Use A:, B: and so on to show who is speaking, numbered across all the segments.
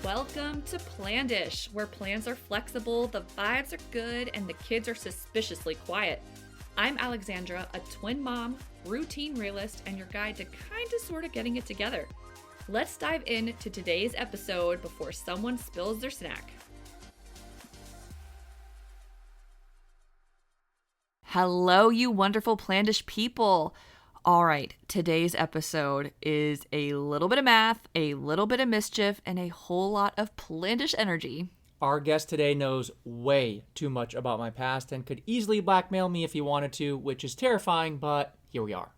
A: Welcome to Plandish, where plans are flexible, the vibes are good, and the kids are suspiciously quiet. I'm Alexandra, a twin mom, routine realist, and your guide to kinda sorta getting it together. Let's dive into today's episode before someone spills their snack. Hello, you wonderful Plandish people. All right, today's episode is a little bit of math, a little bit of mischief, and a whole lot of Plandish energy.
B: Our guest today knows way too much about my past and could easily blackmail me if he wanted to, which is terrifying, but here we are.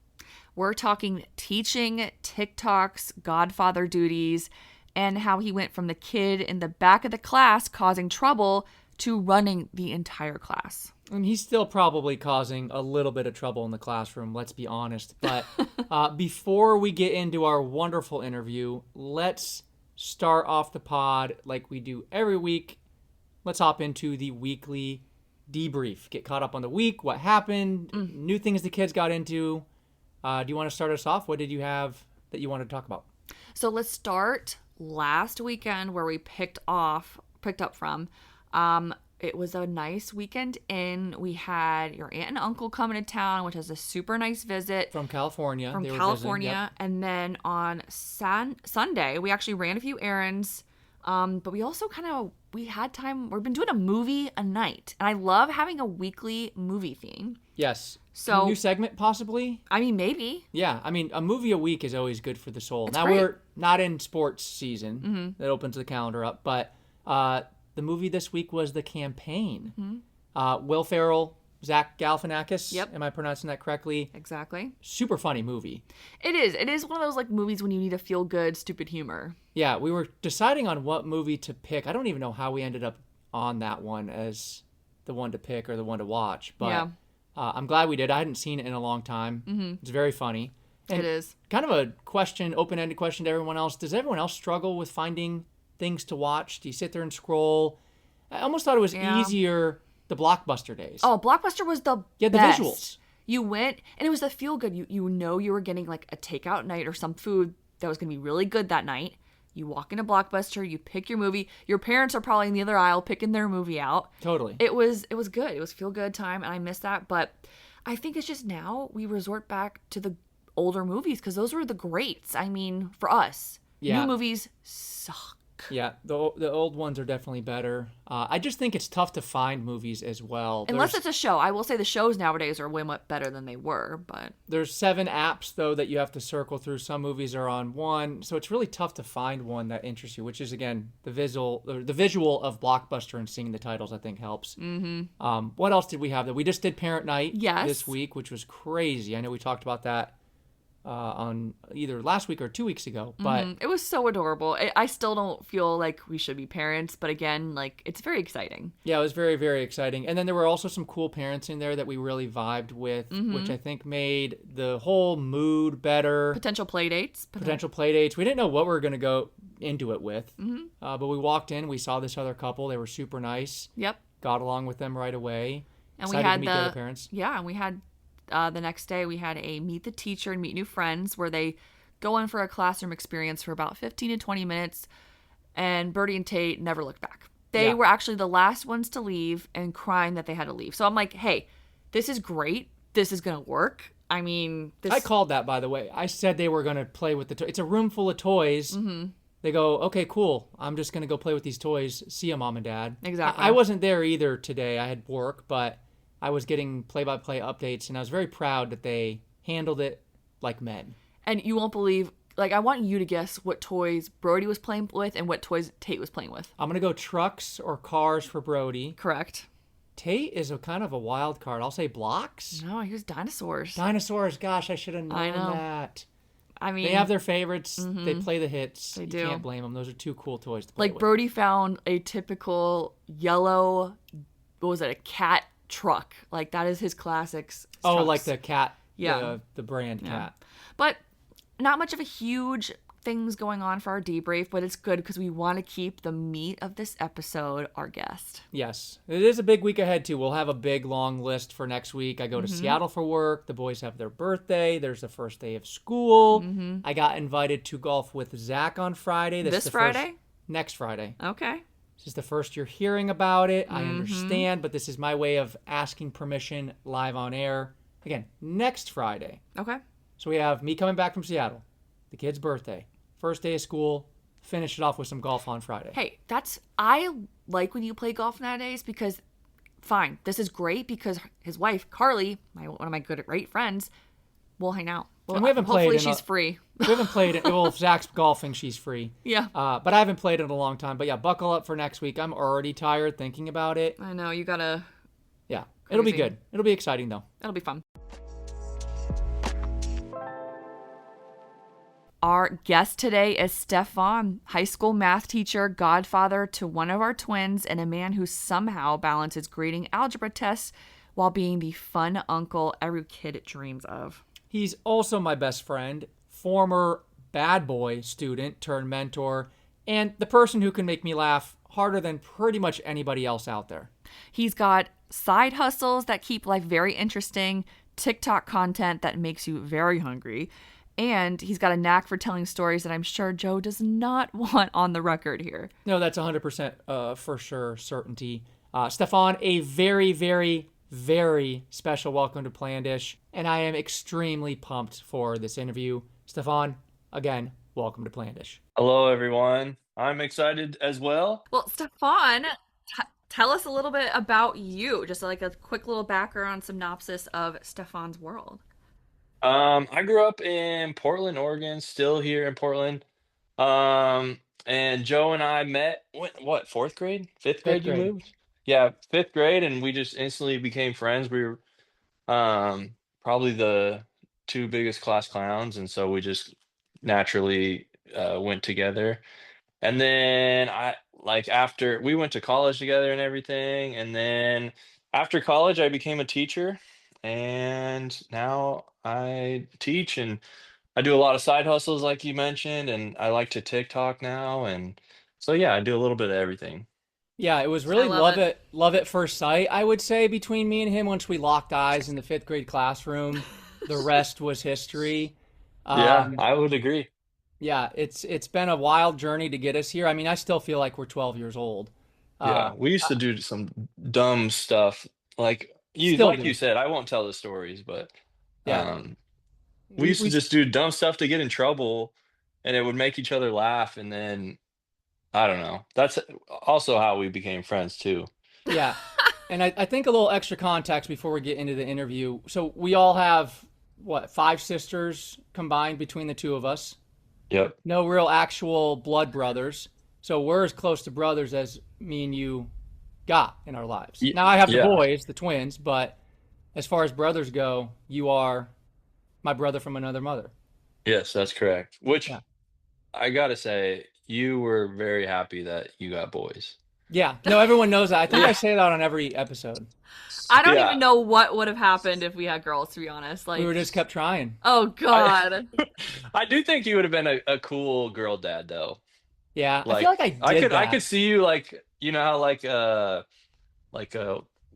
A: We're talking teaching, TikToks, Godfather duties, and how he went from the kid in the back of the class causing trouble to running the entire class.
B: And he's still probably causing a little bit of trouble in the classroom, let's be honest. But before we get into our wonderful interview, let's start off the pod like we do every week. Let's hop into the weekly debrief. Get caught up on the week, what happened, new things the kids got into. Do you want to start us off? What did you have that you wanted to talk about?
A: So let's start last weekend where we picked up from. It was a nice weekend in. We had your aunt and uncle coming to town, which was a super nice visit.
B: From California.
A: From
B: They were
A: California.
B: visiting, yep.
A: And then on Sunday, we actually ran a few errands. But we also we had time. We've been doing a movie a night. And I love having a weekly movie theme.
B: Yes.
A: So,
B: new segment, possibly?
A: I mean, maybe.
B: Yeah. I mean, a movie a week is always good for the soul.
A: It's
B: now,
A: great.
B: we're not in sports season. That opens the calendar up. But the movie this week was The Campaign. Will Ferrell, Zach Galifianakis.
A: Yep.
B: Am I pronouncing that correctly?
A: Exactly.
B: Super funny movie.
A: It is. It is one of those like movies when you need a feel-good, stupid humor.
B: Yeah, we were deciding on what movie to pick. I don't even know how we ended up on that one as the one to pick or the one to watch. But
A: Yeah.
B: I'm glad we did. I hadn't seen it in a long time. It's very funny. And
A: It is.
B: kind of a question, open-ended question to everyone else. Does everyone else struggle with finding things to watch? Do you sit there and scroll? I almost thought it was easier the Blockbuster days.
A: Oh, Blockbuster was the
B: Yeah, the
A: best.
B: visuals.
A: You went, and it was the feel-good. You know you were getting like a takeout night or some food that was going to be really good that night. You walk into Blockbuster, you pick your movie. Your parents are probably in the other aisle picking their movie out.
B: Totally.
A: It was good. It was feel-good time, and I miss that. But I think it's just now we resort back to the older movies because those were the greats. I mean, for us, new movies suck.
B: Yeah, the old ones are definitely better. I just think it's tough to find movies as well.
A: Unless it's a show. I will say the shows nowadays are way much better than they were, but...
B: There's 7 apps, though, that you have to circle through. Some movies are on one, so it's really tough to find one that interests you, which is, again, the visual of Blockbuster and seeing the titles, I think, helps. What else did we have? We just did Parent Night this week, which was crazy. I know we talked about that on either last week or 2 weeks ago, but
A: it was so adorable. I still don't feel like we should be parents, but again, like it's very exciting.
B: Yeah, it was very, very exciting. And then there were also some cool parents in there that we really vibed with, which I think made the whole mood better.
A: Potential play dates.
B: Potential play dates. We didn't know what we were going to go into it with, but we walked in, we saw this other couple. They were super nice.
A: Yep.
B: Got along with them right away.
A: And
B: Excited
A: we had
B: to meet the other parents.
A: Yeah, and we had the next day we had a meet the teacher and meet new friends where they go in for a classroom experience for about 15 to 20 minutes, and Birdie and Tate never looked back. They were actually the last ones to leave and crying that they had to leave. So I'm like, hey, this is great. This is going to work. I mean,
B: I called that, by the way. I said they were going to play with the toys. It's a room full of toys. They go, okay, cool. I'm just going to go play with these toys. See ya, Mom and Dad.
A: Exactly.
B: I wasn't there either today. I had work, but I was getting play-by-play updates, and I was very proud that they handled it like men.
A: And you won't believe, like, I want you to guess what toys Brody was playing with and what toys Tate was playing with.
B: I'm going to go trucks or cars for Brody.
A: Correct.
B: Tate is a kind of a wild card. I'll say blocks.
A: No, he was dinosaurs.
B: Dinosaurs. Gosh, I should have known that.
A: I mean,
B: they have their favorites. They play the hits.
A: They
B: you
A: do.
B: Can't blame them. Those are two cool toys to play with.
A: Like, Brody found a typical yellow, what was it, a cat truck. Like, that is his classics.
B: Oh,
A: trucks.
B: like the cat.
A: Yeah.
B: The brand cat.
A: But not much of a huge things going on for our debrief, but it's good because we want to keep the meat of this episode our guest.
B: Yes. It is a big week ahead, too. We'll have a big, long list for next week. I go to Seattle for work. The boys have their birthday. There's the first day of school. I got invited to golf with Zach on Friday.
A: This Friday?
B: next Friday.
A: Okay.
B: This is the first you're hearing about it. I understand, but this is my way of asking permission live on air. Again, next Friday.
A: Okay.
B: So we have me coming back from Seattle, the kid's birthday, first day of school, finish it off with some golf on Friday.
A: Hey, I like when you play golf nowadays because, fine, this is great because his wife, Carly, one of my great friends, will hang out. Well,
B: and we haven't played.
A: Hopefully she's free.
B: We haven't played it. Well, if Zach's golfing, she's free.
A: Yeah.
B: But I haven't played it in a long time. But yeah, buckle up for next week. I'm already tired thinking about it.
A: I know, you gotta.
B: Yeah, it'll be good. It'll be exciting though.
A: It'll be fun. Our guest today is Stefan, high school math teacher, godfather to one of our twins, and a man who somehow balances grading algebra tests while being the fun uncle every kid dreams of.
B: He's also my best friend, former bad boy student turned mentor, and the person who can make me laugh harder than pretty much anybody else out there.
A: He's got side hustles that keep life very interesting, TikTok content that makes you very hungry, and he's got a knack for telling stories that I'm sure Joe does not want on the record here.
B: No, that's 100% for sure certainty. Stefan, a very, very, very special welcome to Plandish, and I am extremely pumped for this interview. Stefan, again, welcome to Plandish.
C: Hello, everyone. I'm excited as well.
A: Well, Stefan, tell us a little bit about you, just like a quick little background synopsis of Stefan's world.
C: I grew up in Portland, Oregon, still here in Portland. And Joe and I met, what, fourth grade? Fifth
B: Fifth
C: grade you
B: grade.
C: moved? Yeah, fifth grade, and we just instantly became friends. We were probably the two biggest class clowns, and so we just naturally went together. And then after we went to college together and everything, and then after college I became a teacher, and now I teach and I do a lot of side hustles like you mentioned, and I like to TikTok now, and so yeah, I do a little bit of everything.
B: Yeah, it was
A: I
B: really
A: love it.
B: love at first sight, I would say, between me and him once we locked eyes in the fifth grade classroom. The rest was history.
C: Yeah, I would agree.
B: Yeah, it's been a wild journey to get us here. I mean, I still feel like we're 12 years old.
C: Yeah, we used to do some dumb stuff
B: Still
C: like you
B: do.
C: said, I won't tell the stories, but
B: Yeah.
C: um we
B: We
C: used to
B: we
C: just do dumb stuff to get in trouble, and it would make each other laugh, and then I don't know. That's also how we became friends too.
B: Yeah. And I think a little extra context before we get into the interview. So we all have what, five sisters combined between the two of us.
C: Yep.
B: No real actual blood brothers. So we're as close to brothers as me and you got in our lives.
C: Y-
B: Now I have the
C: yeah.
B: boys, the twins, but as far as brothers go, you are my brother from another mother.
C: Yes, that's correct.
B: Yeah.
C: Which I gotta say, you were very happy that you got boys.
B: Yeah. No, everyone knows that. I think
C: Yeah.
B: I say that on every episode.
A: I don't
C: Yeah.
A: even know what would have happened if we had girls, to be honest.
B: We were just kept trying.
A: Oh
C: I
A: God.
C: I do think you would have been a cool girl dad though.
B: Yeah. I feel
C: Like
B: like I
C: I
B: did
C: could I
B: that.
C: could see you you know how like a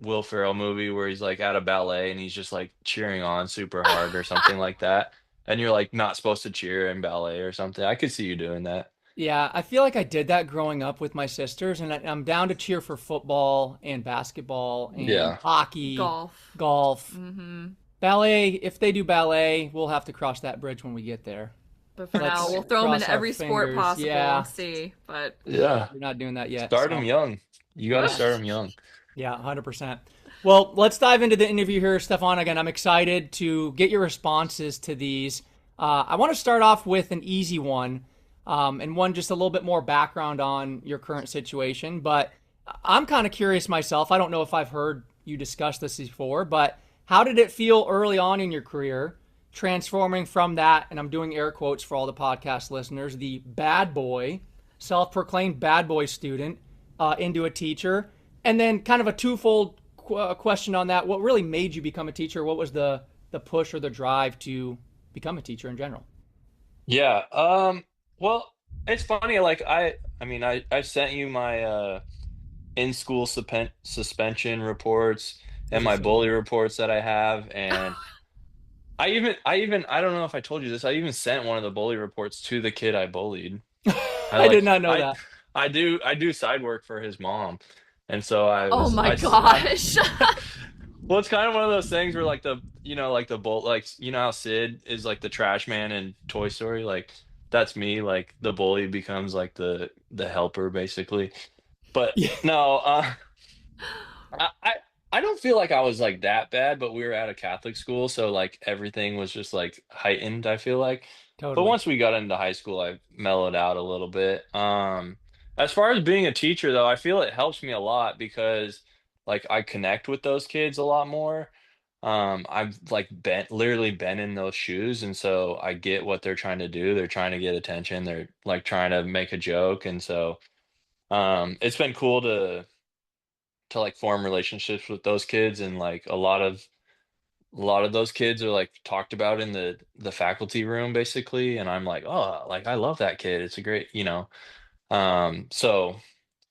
C: Will Ferrell movie where he's like at a ballet and he's just like cheering on super hard or something like that. And you're like not supposed to cheer in ballet or something. I could see you doing that.
B: Yeah, I feel like I did that growing up with my sisters, and I'm down to cheer for football and basketball and
C: Yeah.
B: hockey,
A: Golf.
B: golf,
A: Mm-hmm.
B: ballet. If they do ballet, we'll have to cross that bridge when we get there.
A: But for
B: Let's
A: now, we'll throw them in
B: cross our
A: every sport
B: fingers.
A: possible
B: Yeah.
A: and see. But
C: Yeah.
B: We're not doing that yet.
C: Start them
B: So,
C: young. You got to start them young.
B: yeah, 100%. Well, let's dive into the interview here, Stefan. Again, I'm excited to get your responses to these. I want to start off with an easy one. And one just a little bit more background on your current situation. But I'm kind of curious myself. I don't know if I've heard you discuss this before, but how did it feel early on in your career transforming from that, and I'm doing air quotes for all the podcast listeners, the bad boy, self-proclaimed bad boy student into a teacher? And then kind of a twofold question on that. What really made you become a teacher? What was the push or the drive to become a teacher in general?
C: Yeah. Well, it's funny. I mean, I sent you my in-school suspension reports
B: Those
C: and
B: are
C: my
B: so
C: bully
B: good.
C: reports that I have, and I don't know if I told you this. I even sent one of the bully reports to the kid I bullied. I
B: I did
C: like
B: not know
C: I
B: that.
C: I do side work for his mom, and so
A: Oh my
C: I
A: gosh.
C: well, it's kind of one of those things where like like the bolt, like how Sid is like the trash man in Toy Story, like that's me. Like the bully becomes like the helper basically. But
B: Yeah,
C: no, I, I I don't feel like I was like that bad, but we were at a Catholic school, so like everything was just like heightened, I feel like. But
B: totally.
C: once we got into high school, I mellowed out a little bit. As far as being a teacher though, I feel it helps me a lot because like I connect with those kids a lot more. I've like literally been in those shoes, and so I get what they're trying to do. They're trying to get attention. They're like trying to make a joke, and so it's been cool to like form relationships with those kids, and like a lot of those kids are like talked about in the faculty room basically, and I'm like, oh, like I love that kid, it's a great, so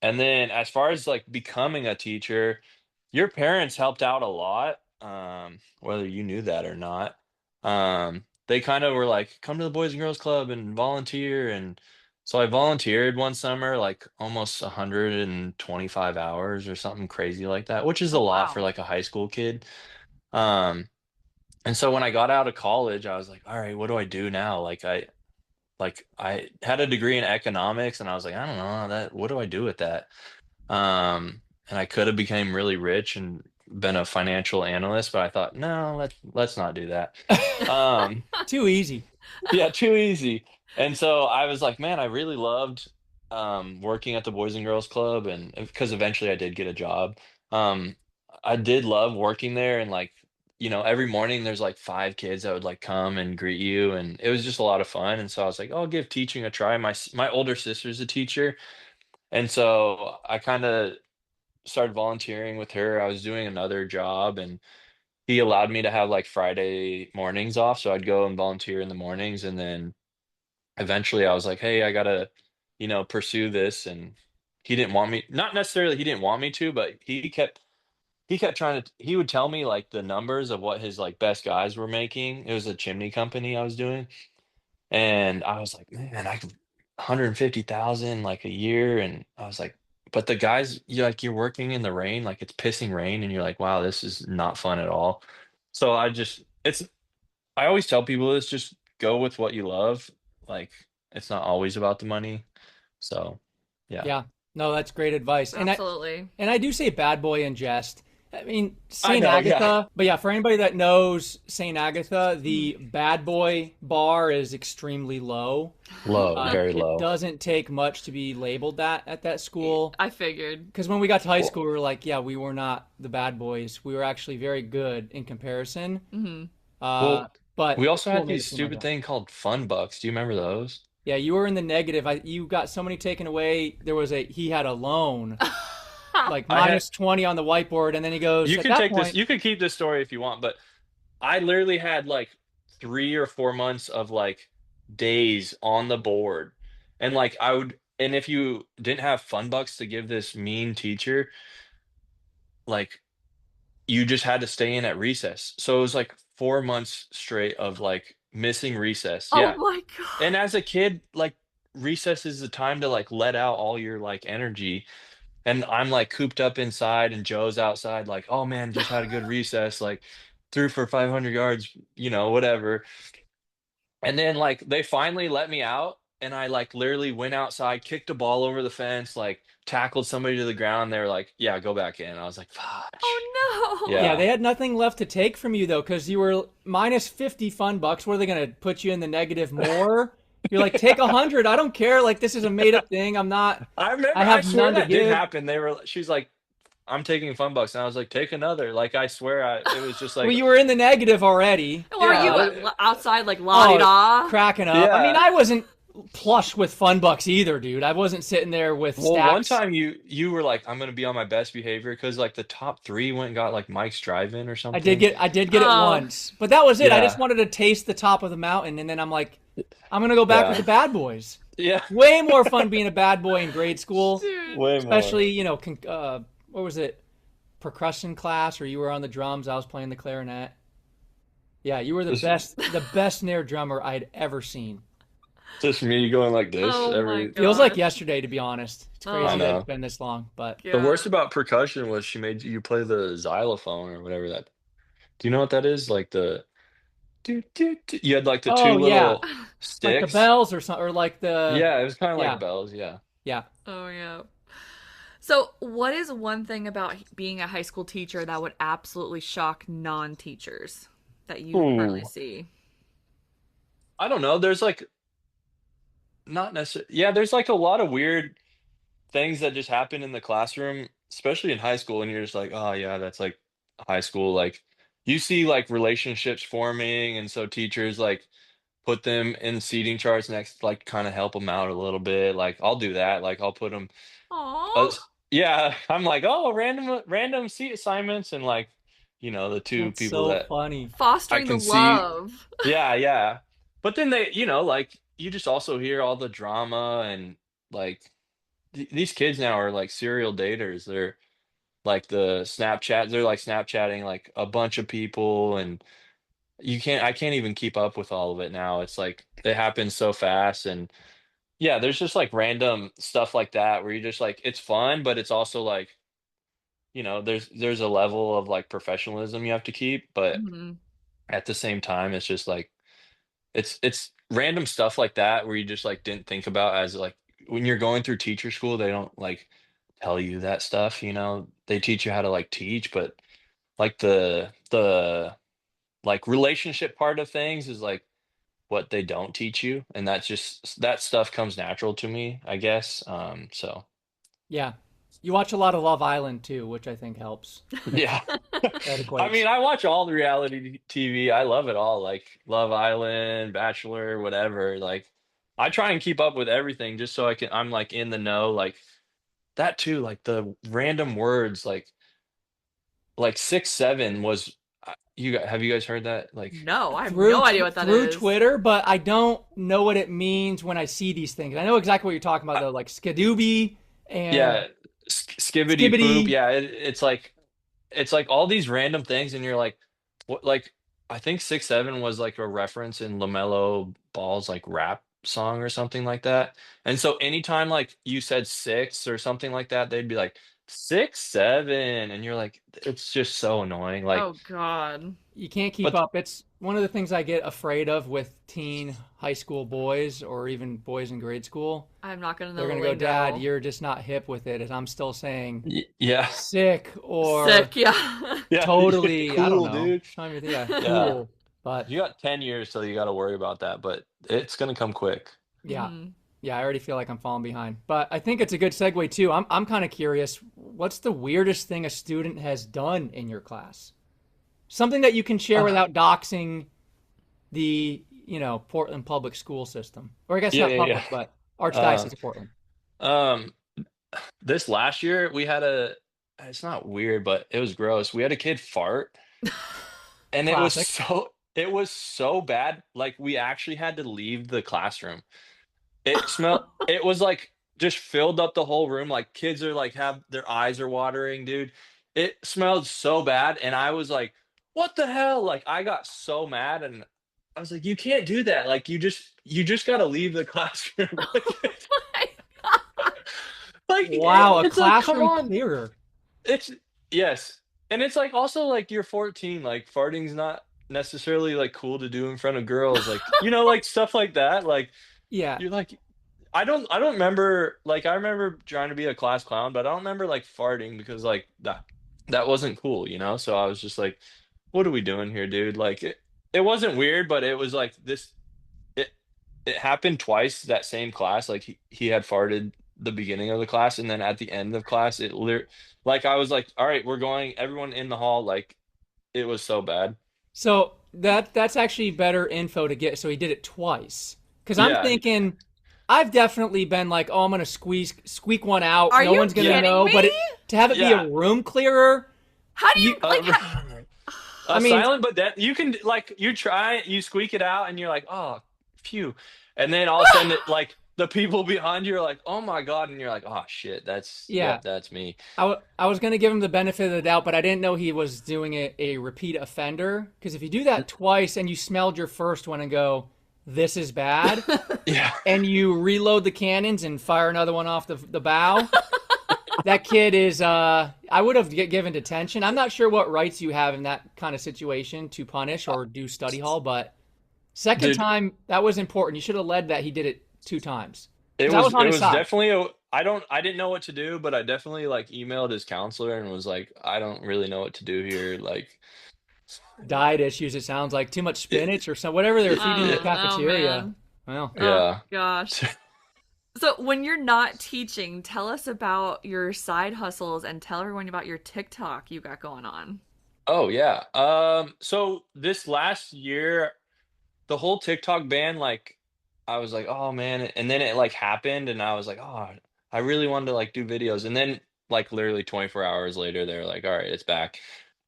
C: and then as far as like becoming a teacher, your parents helped out a lot, whether you knew that or not. They kind of were like, come to the Boys and Girls Club and volunteer. And so I volunteered one summer, like almost 125 hours or something crazy like that, which is a
A: Oh
C: lot for
A: wow.
C: like a high school kid. Um, and so when I got out of college, I was like, all right, what do I do now? Like I had a degree in economics, and I was like, I don't know that, what do I do with that? And I could have became really rich and been a financial analyst, but I thought, no, let's not do that. Um,
B: Too easy.
C: yeah, too easy. And so I was like, man, I really loved working at the Boys and Girls Club, and because eventually I did get a job. Um, I did love working there, and like, every morning there's like five kids that would like come and greet you, and it was just a lot of fun. And so I was like, oh, I'll give teaching a try. My older sister's a teacher, and so I kind of started volunteering with her. I was doing another job, and he allowed me to have like Friday mornings off, so I'd go and volunteer in the mornings. And then eventually I was like, hey, I gotta, pursue this. And he didn't want me, not necessarily he didn't want me to, but he kept trying to, he would tell me like the numbers of what his like best guys were making. It was a chimney company I was doing. And I was like, man, I could 150,000 like a year. And I was like, but the guys, you're working in the rain, like it's pissing rain, and you're like, wow, this is not fun at all. So I always tell people this, just go with what you love. Like it's not always about the money. So yeah.
B: Yeah. No, that's great advice.
A: Absolutely.
B: And I do say bad boy in jest. I mean,
C: I
B: St.
C: know, yeah.
B: Agatha, but yeah, for anybody that knows St. Agatha, the bad boy bar is extremely low.
C: Low, very
B: It
C: low.
B: doesn't take much to be labeled that at that school.
A: I figured.
B: Because when we got to high
C: Well,
B: school, we were like, yeah, we were not the bad boys. We were actually very good in comparison.
A: Hmm.
B: Uh,
C: well,
B: but
C: we
B: the
C: also
B: school
C: had
B: made it
C: these
B: seem like
C: stupid
B: that.
C: thing called fun bucks. Do you remember those?
B: Yeah, you were in the negative. You got so many taken away. He had a loan, like
C: I had,
B: minus 20 on the whiteboard. And then he goes,
C: you
B: at
C: can
B: that
C: take this,
B: point,
C: you can keep this story if you want, but I literally had like 3 or 4 months of like days on the board. And like and if you didn't have fun bucks to give this mean teacher, like you just had to stay in at recess. So it was like 4 months straight of like missing recess.
A: Oh
C: Yeah.
A: my
C: And
A: god.
C: as a kid, like recess is the time to like let out all your like energy. And I'm like cooped up inside, and Joe's outside, like, oh man, just had a good recess, like threw for 500 yards, whatever. And then like they finally let me out, and I like literally went outside, kicked a ball over the fence, like tackled somebody to the ground. They were like, yeah, go back in. I was like, fudge.
A: Oh no.
B: yeah,
C: Yeah.
B: they had nothing left to take from you though, because you were minus 50 fun bucks. What are they going to put you in the negative more? You're like, take 100. I don't care. Like, this is a made up thing.
C: I
B: I
C: remember, I
B: have
C: swear
B: none to
C: that did
B: give.
C: happen. She's like, I'm taking fun bucks. And I was like, take another. Like, I swear it was just
B: Well,
C: like,
B: you were in the negative already.
A: Were
C: yeah,
A: you
C: what,
A: outside like la di
B: Oh,
A: da?
B: cracking up. I mean,
C: yeah.
B: I wasn't plush with fun bucks either, dude. I wasn't sitting there with
C: Well, one
B: stacks.
C: time you were like, I'm gonna be on my best behavior because like the top three went and got like Mike's drive-in or something.
B: I did get it
A: Oh.
B: once, but that was it. I just
C: Yeah,
B: wanted to taste the top of the mountain, and then I'm like, I'm gonna go back with the
C: yeah,
B: bad boys.
C: yeah.
B: Way more fun being a bad boy in grade school,
A: Dude.
C: Way more.
B: especially what was it, percussion class, or you were on the drums. I was playing the clarinet. Yeah, you were the best snare drummer I'd ever seen.
C: Just me going like this
A: Oh my
C: every.
B: Feels like
A: gosh.
B: yesterday, to be honest. It's
C: I
B: crazy
A: Oh,
B: that it's
C: know.
B: been this long, but
C: The
A: yeah.
C: worst about percussion was she made you play the xylophone or whatever that. Do you know what that is? Like the you had like the
B: oh
C: two
B: yeah,
C: little
B: like the
C: sticks.
B: bells or something, or like the
C: Yeah, it was kind of like
B: yeah,
C: bells. Yeah.
B: yeah.
A: Oh, yeah. So, what is one thing about being a high school teacher that would absolutely shock non-teachers that you currently
C: Ooh,
A: see?
C: I don't know. There's like not necessarily. Yeah, there's like a lot of weird things that just happen in the classroom, especially in high school, and you're just like, oh yeah, that's like high school. Like you see like relationships forming, and so teachers like put them in seating charts next, like kind of help them out a little bit. Like I'll do that. Like I'll put them.
A: Aw.
C: Yeah, I'm like, oh, random seat assignments, and like, the two
B: That's
C: people
B: so
C: that
B: funny.
C: I
A: Fostering the
C: can see.
A: love.
C: Yeah, yeah. But then they, like you just also hear all the drama and like these kids now are like serial daters. They're like they're like Snapchatting like a bunch of people and I can't even keep up with all of it now. It's like it happens so fast and yeah, there's just like random stuff like that where you just like it's fun, but it's also like, there's a level of like professionalism you have to keep, but
A: Hmm.
C: at the same time it's just like it's random stuff like that where you just like didn't think about as like when you're going through teacher school, they don't like tell you that stuff, They teach you how to like teach, but like the like relationship part of things is like what they don't teach you, and that's just that stuff comes natural to me, I guess. So
B: Yeah, you watch a lot of Love Island too, which I think helps.
C: yeah.
B: That
C: I mean,
B: equates.
C: I watch all the reality TV. I love it all, like Love Island, Bachelor, whatever. Like, I try and keep up with everything just so I'm like in the know, like that too. Like the random words, like 6'7" was. Have you guys heard that? Like,
A: No, I have
B: Through
A: no idea what that
B: through
A: is.
B: Twitter, but I don't know what it means when I see these things. I know exactly what you're talking about
C: uh,
B: though, like skadooby and
C: yeah, skibbity poop.
B: skibbity.
C: Yeah, it's like all these random things, and you're like, what? Like, I think 6'7" was like a reference in LaMelo Ball's like rap song or something like that. And so anytime like you said six or something like that, they'd be like 6'7", and you're like, it's just so annoying. Like,
A: Oh God.
B: You can't keep
C: but
B: up. It's one of the things I get afraid of with teen high school boys or even boys in grade school.
A: I'm not gonna know
B: They're
A: the
B: gonna go, Dad,
A: lingo.
B: you're just not hip with it. As I'm still saying
C: yeah,
B: sick or
A: Sick, yeah.
C: yeah,
B: totally, I don't
C: cool,
B: know.
C: dude.
B: Trying to think, yeah,
C: Yeah,
B: cool. But
C: you got 10 years till you got to worry about that, but it's gonna come quick.
B: yeah,
A: Hmm.
B: yeah, I already feel like I'm falling behind. But I think it's a good segue too. I'm kind of curious. What's the weirdest thing a student has done in your class? Something that you can share
C: Uh,
B: without doxing the Portland public school system, or I guess
C: yeah,
B: not
C: yeah,
B: public, but
C: yeah.
B: Archdiocese of Portland.
C: Um, this last year we had it's not weird, but it was gross. We had a kid fart and
B: Classic.
C: it was so bad. Like we actually had to leave the classroom. It was like just filled up the whole room. Like kids are like have their eyes are watering, dude. It smelled so bad. And I was like, what the hell? Like I got so mad and I was like, you can't do that. Like you just gotta leave the classroom. Like
B: Wow, a
C: it's like, come
B: classroom
C: on.
B: clearer.
C: It's yes. And it's like also like you're 14, like farting's not necessarily like cool to do in front of girls. Like, like stuff like that. Like
B: Yeah.
C: you're like I don't remember like I remember trying to be a class clown, but I don't remember like farting because like that wasn't cool. So I was just like, what are we doing here, dude? Like it wasn't weird, but it was like this it it happened twice that same class. Like he had farted the beginning of the class, and then at the end of class, like I was like, all right, we're going, everyone in the hall. Like it was so bad.
B: So that's actually better info to get. So he did it twice. Because I'm
C: Yeah,
B: thinking, I've definitely been like, oh, I'm gonna squeak one out.
A: Are
B: No
A: you
B: one's gonna
C: yeah,
A: kidding
B: know.
A: me?
B: But to have it be a
C: yeah.
B: room clearer,
A: How do you
B: you.
A: like?
B: I mean,
C: Silent, but that you can like you squeak it out, and you're like, oh, phew, and then all of a sudden, like the people behind you are like, oh my God, and you're like, oh shit,
B: yeah.
C: that's me.
B: I was gonna give him the benefit of the doubt, but I didn't know he was doing a repeat offender. Because if you do that twice and you smelled your first one and go, this is bad,
C: Yeah.
B: and you reload the cannons and fire another one off the bow. That kid is, I would have given detention. I'm not sure what rights you have in that kind of situation to punish or do study hall, but second
C: Dude,
B: time, that was important. You should have led that he did it 2 times.
C: it
B: Because I was
C: was
B: on
C: it
B: his
C: was
B: side.
C: definitely I didn't know what to do, but I definitely like emailed his counselor and was like, I don't really know what to do here. Like,
B: Diet issues, it sounds like. Too much
C: it,
B: spinach or some whatever they're feeding in the
C: it,
A: Oh
B: cafeteria.
A: man.
B: Well,
A: Oh
C: yeah.
A: gosh. So when you're not teaching, tell us about your side hustles and tell everyone about your TikTok you got going on.
C: Oh yeah. So this last year, the whole TikTok ban, like, I was like, oh man, and then it like happened, and I was like, oh, I really wanted to like do videos, and then like literally 24 hours later, they're like, all right, it's back,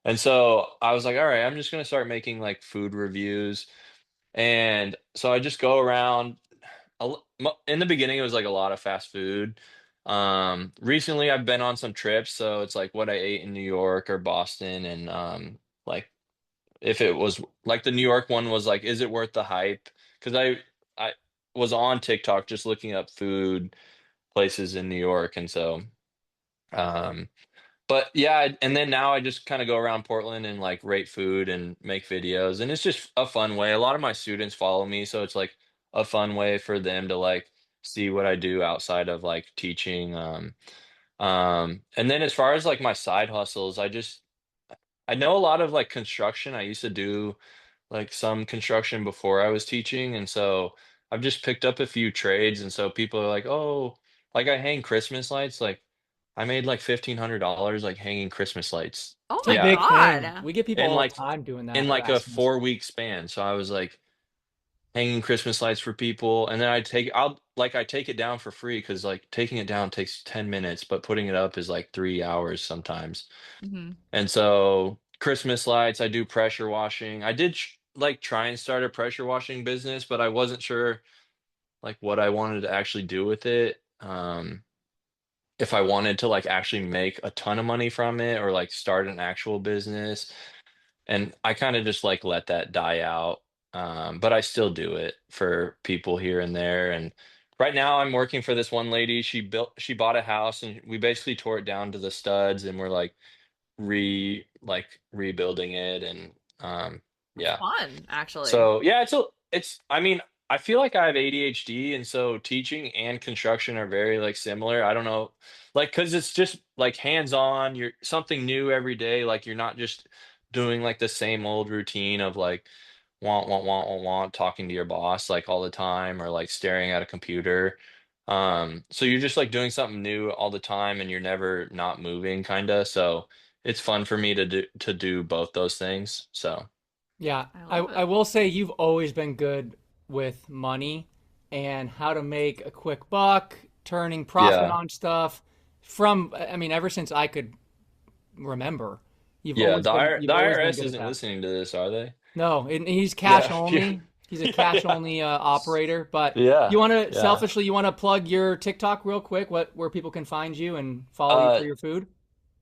C: and so I was like, all right, I'm just gonna start making like food reviews, and so I just go around. In the beginning, it was like a lot of fast food. Recently, I've been on some trips, so it's like what I ate in New York or Boston, and like if it was like the New York one was like, is it worth the hype? Because I was on TikTok just looking up food places in New York, and so um, but yeah, and then now I just kind of go around Portland and like rate food and make videos, and it's just a fun way. A lot of my students follow me, so it's like a fun way for them to like see what I do outside of like teaching. And then as far as like my side hustles, I know a lot of like construction. I used to do like some construction before I was teaching, and so I've just picked up a few trades, and so people are like, "Oh, like I hang Christmas lights." Like I made like $1,500 like hanging Christmas lights.
A: Oh
B: it's a
A: my
C: Yeah,
B: big thing.
A: God.
B: We get people
C: in
B: all the
C: like
B: time doing that
C: in like a
B: harassing us.
C: 4 week span. So I was like hanging Christmas lights for people, and then I take it down for free because like taking it down takes 10 minutes, but putting it up is like 3 hours sometimes.
A: Hmm.
C: And so Christmas lights, I do pressure washing. I did like try and start a pressure washing business, but I wasn't sure like what I wanted to actually do with it. If I wanted to like actually make a ton of money from it or like start an actual business. And I kind of just like let that die out. But I still do it for people here and there. And right now I'm working for this one lady. She bought a house and we basically tore it down to the studs and we're like rebuilding it and
A: That's
C: yeah.
A: fun, actually.
C: So yeah, it's I mean, I feel like I have ADHD and so teaching and construction are very like similar. I don't know, like because it's just like hands-on, you're something new every day. Like you're not just doing like the same old routine of like want talking to your boss like all the time or like staring at a computer. So you're just like doing something new all the time and you're never not moving kind of. So it's fun for me to do both those things. So
B: Yeah,
A: I
B: I,
A: love
B: I
A: it.
B: will say you've always been good with money and how to make a quick buck, turning profit
C: yeah.
B: on stuff from, I mean, ever since I could remember,
C: Yeah, the
B: you've always been
C: IRS
B: good at
C: isn't
B: that.
C: listening to this, are they?
B: No, and he's cash
C: Yeah, yeah,
B: only. He's a cash
C: yeah,
B: only operator. But you
C: yeah,
B: want to
C: yeah.
B: selfishly, you want to plug your TikTok real quick, where people can find you and follow you
C: Uh,
B: for your food.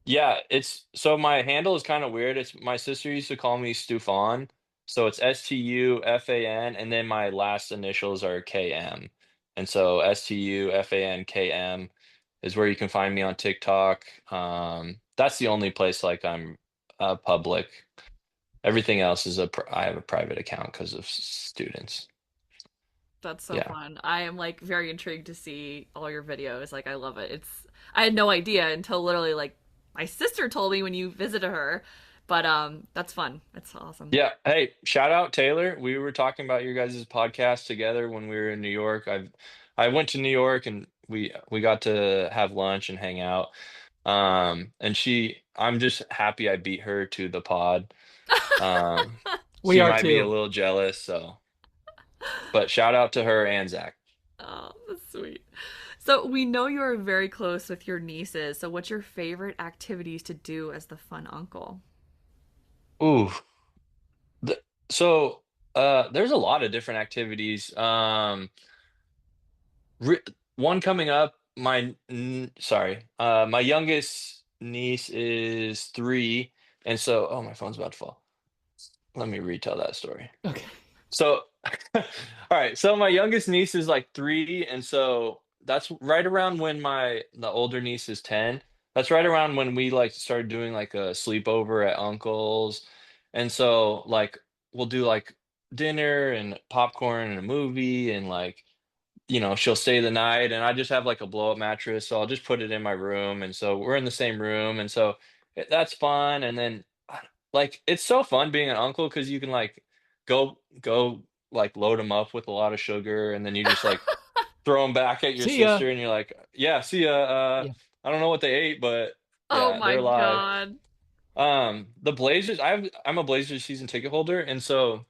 C: yeah. It's so my handle is kind of weird. It's my sister used to call me Stufan, so it's Stufan, and then my last initials are KM, and so Stufan KM is where you can find me on TikTok. That's the only place like I'm public. Everything else is I have a private account because of students.
A: That's so
C: Yeah.
A: fun. I am like very intrigued to see all your videos. Like I love it. I had no idea until literally like my sister told me when you visited her. But that's fun. It's awesome.
C: Yeah. Hey, shout out Taylor. We were talking about your guys' podcast together when we were in New York. I went to New York and we got to have lunch and hang out. And I'm just happy I beat her to the pod. Um,
B: We
C: she
B: are
C: might be a
B: too.
C: little jealous, so but shout out to her and Zach.
A: Oh, that's sweet. So we know you are very close with your nieces. So what's your favorite activities to do as the fun uncle?
C: Ooh. th- so there's a lot of different activities. Re One coming up, my youngest niece is 3, and so, oh, my phone's about to fall. Let me retell that story.
B: Okay.
C: So All right, so my youngest niece is like 3, and so that's right around when the older niece is 10. That's right around when we like started doing like a sleepover at uncle's, and so like we'll do like dinner and popcorn and a movie, and like she'll stay the night, and I just have like a blow up mattress, so I'll just put it in my room, and so we're in the same room, and so that's fun. And then like it's so fun being an uncle because you can like go like load them up with a lot of sugar, and then you just like throw them back at your
B: See ya.
C: sister, and you're like, yeah, see ya.
B: Yeah.
C: I don't know what they ate, but
A: Oh
C: yeah,
A: my
C: they're alive.
A: God.
C: The Blazers, I'm a Blazers season ticket holder, and so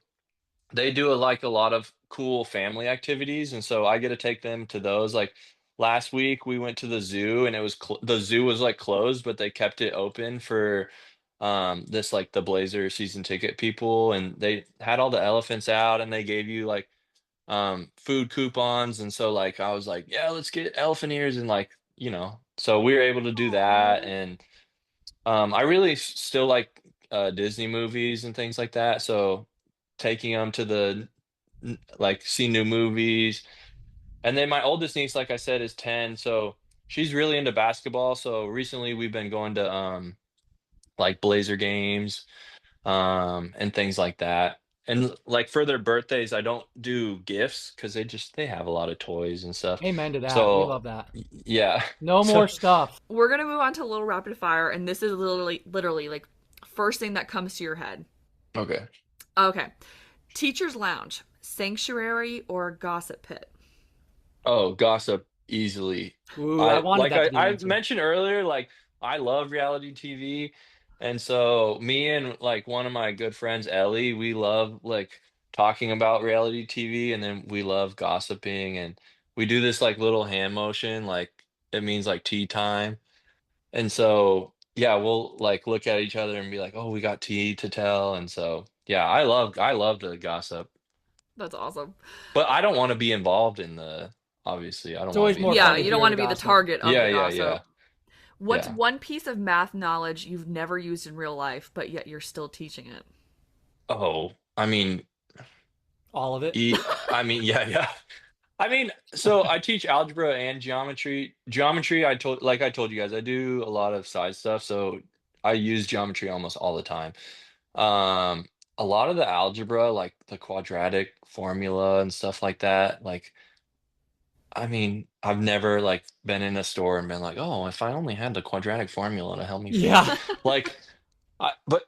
C: they do like a lot of cool family activities, and so I get to take them to those. Like last week we went to the zoo, and the zoo was like closed, but they kept it open for this like the Blazer season ticket people, and they had all the elephants out, and they gave you like food coupons. And so like I was like, yeah, let's get elephant ears, and like so we were able to do that.
A: Oh,
C: And I really still like Disney movies and things like that. So taking them to like see new movies. And then my oldest niece, like I said, is 10. So she's really into basketball. So recently we've been going to like Blazer games and things like that. And like for their birthdays, I don't do gifts because they have a lot of toys and stuff.
B: Amen to that. We
C: So
B: love that.
C: yeah.
B: No
C: So
B: more stuff.
A: we're gonna move on to a little rapid fire, and this is literally like first thing that comes to your head.
C: okay.
A: Okay. Teacher's lounge, sanctuary, or gossip pit?
C: Oh, gossip easily.
B: Ooh, I
C: I
B: wanted
C: like
B: that to be the
C: I
B: answer.
C: mentioned earlier, like I love reality TV. And so me and like one of my good friends, Ellie, we love like talking about reality TV, and then we love gossiping, and we do this like little hand motion, like it means like tea time. And so yeah, we'll like look at each other and be like, "Oh, we got tea to tell." And so yeah, I love to gossip.
A: That's awesome.
C: But I don't want to be involved in obviously, I don't
B: It's
C: want to
B: always
C: be
B: more
A: Yeah,
B: fun to
A: you
C: involved.
A: don't
B: hear
A: want
B: the
A: to be the
B: gossip.
A: target of
C: Yeah,
A: the
C: yeah,
A: gossip.
C: yeah.
A: What's
C: Yeah.
A: one piece of math knowledge you've never used in real life, but yet you're still teaching it?
C: Oh, I mean,
B: All of it.
C: I mean, yeah, yeah. I mean, so I teach algebra and geometry. Geometry, I told you guys, I do a lot of side stuff, so I use geometry almost all the time. Um, a lot of the algebra, like the quadratic formula and stuff like that, like I mean, I've never like been in a store and been like, "Oh, if I only had the quadratic formula to help me figure."
B: Yeah.
C: Like, but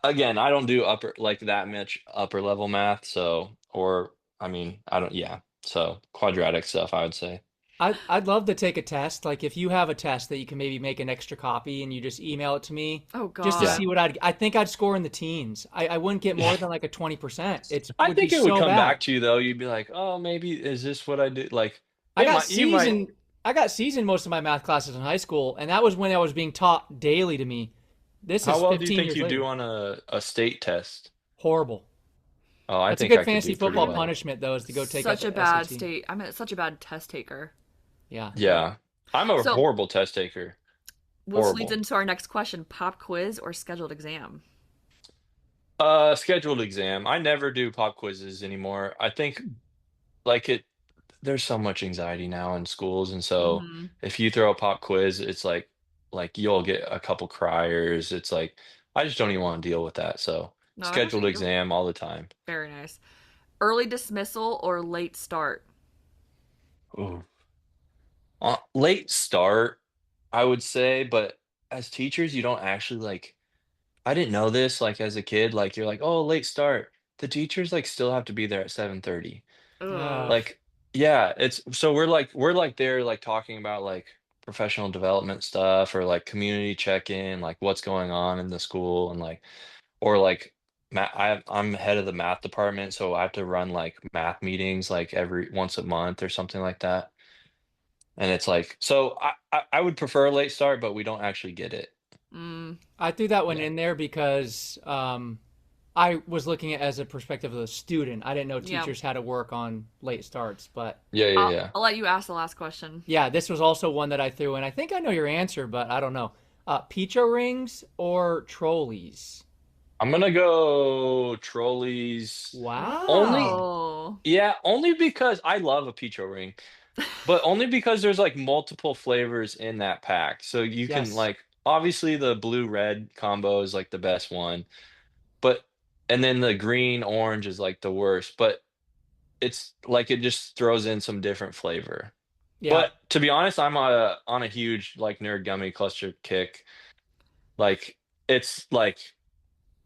C: again, I don't do upper like that much upper level math, so or I mean, I don't yeah. So quadratic stuff, I would say.
B: I'd love to take a test. Like if you have a test that you can maybe make an extra copy and you just email it to me
A: Oh
B: just to
C: Yeah.
B: see
A: God.
B: what I think I'd score in the teens. I wouldn't get more than like a 20%. It
C: I
B: would be
C: think it would
B: so
C: come
B: bad.
C: back to you though. You'd be like, "Oh, maybe is this what I did?" Like
B: I
C: it
B: got
C: might you
B: C's
C: might
B: in I got C's in most of my math classes in high school, and that was when I was being taught daily to me. This
C: how
B: is
C: well do you
B: 15
C: think
B: years
C: you do
B: later.
C: on a state test?
B: Horrible.
C: Oh, I
B: That's a
C: think
B: good
C: I could
B: fantasy
C: do pretty
B: football
C: well.
B: punishment though, is to go take up
A: Such a
B: the
A: bad
B: SAT.
A: state. I'm such a bad test taker.
B: Yeah.
C: Yeah. I'm a
A: So,
C: horrible test taker.
A: this leads
C: Horrible.
A: into our next question: pop quiz or scheduled exam?
C: Scheduled exam. I never do pop quizzes anymore. I think like there's so much anxiety now in schools, and so
A: Hmm.
C: if you throw a pop quiz, it's like you'll get a couple criers. It's like I just don't even want to deal with that. So
A: No, that's
C: scheduled
A: actually you're
C: exam all the time.
A: very nice. Early dismissal or late start?
C: Ooh. Late start, I would say, but as teachers, you don't actually like I didn't know this like as a kid, like you're like, "Oh, late start." The teachers like still have to be there at 7:30.
A: Ugh.
B: Uh,
C: Like, yeah, it's so we're like there like talking about like professional development stuff or like community check-in, like what's going on in the school, and like or like I'm head of the math department, so I have to run like math meetings like every once a month or something like that. And it's like so I would prefer a late start, but we don't actually get it.
A: Mm,
B: I threw that one
C: Yeah.
B: in there because I was looking at it as a perspective of the student. I didn't know
A: yeah.
B: teachers had to work on late starts, but
C: Yeah, yeah,
A: I'll
C: yeah.
A: I'll let you ask the last question.
B: yeah, this was also one that I threw in. I think I know your answer, but I don't know. Pizza rings or trolleys?
C: I'm gonna go Trolleys. Only,
B: Wow.
A: Oh.
C: yeah, only because I love a peach ring, but only because there's like multiple flavors in that pack. So you can
B: Yes.
C: like obviously the blue red combo is like the best one, but and then the green orange is like the worst, but it's like it just throws in some different flavor.
B: Yeah.
C: But to be honest, I'm on a huge like nerd gummy cluster kick. Like it's like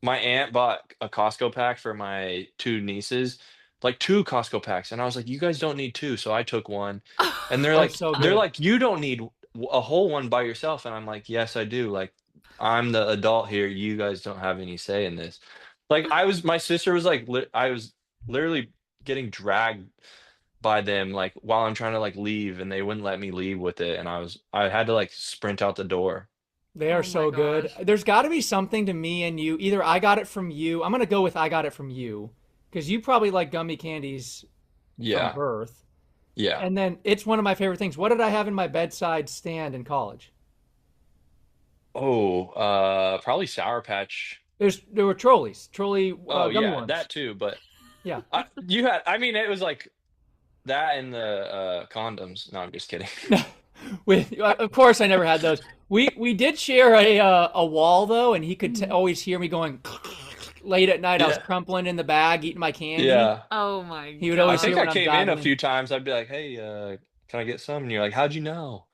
C: my aunt bought a Costco pack for my two nieces, like two Costco packs, and I was like, "You guys don't need two," so I took one, and
B: Oh, so
C: they're
B: good.
C: like, "You don't need a whole one by yourself," and I'm like, "Yes, I do. Like, I'm the adult here. You guys don't have any say in this." Like, my sister was like, I was literally getting dragged by them, like while I'm trying to like leave, and they wouldn't let me leave with it, and I had to like sprint out the door.
B: They are
A: Oh my
B: so good.
A: gosh.
B: There's got to be something to me and you. Either I got it from you. I'm going to go with I got it from you because you probably like gummy candies from
C: Yeah,
B: birth.
C: yeah.
B: And then it's one of my favorite things. What did I have in my bedside stand in college?
C: Oh, probably Sour Patch.
B: There were trolley
C: Oh
B: gummy
C: yeah,
B: worms.
C: that too. But
B: Yeah.
C: you had, I mean, it was like that and the condoms. No, I'm just kidding.
B: With of course I never had those. We did share a wall though, and he could
A: Mhm.
B: always hear me going late at night. I was
C: Yeah,
B: crumpling in the bag eating my candy.
C: yeah.
A: Oh my
B: He would
C: I
B: always
C: think
B: hear
C: I
B: when
A: gosh.
B: I'm
C: came in a
B: diving in.
C: few times. I'd be like, "Hey, can I get some?" And you're like, "How'd you know?"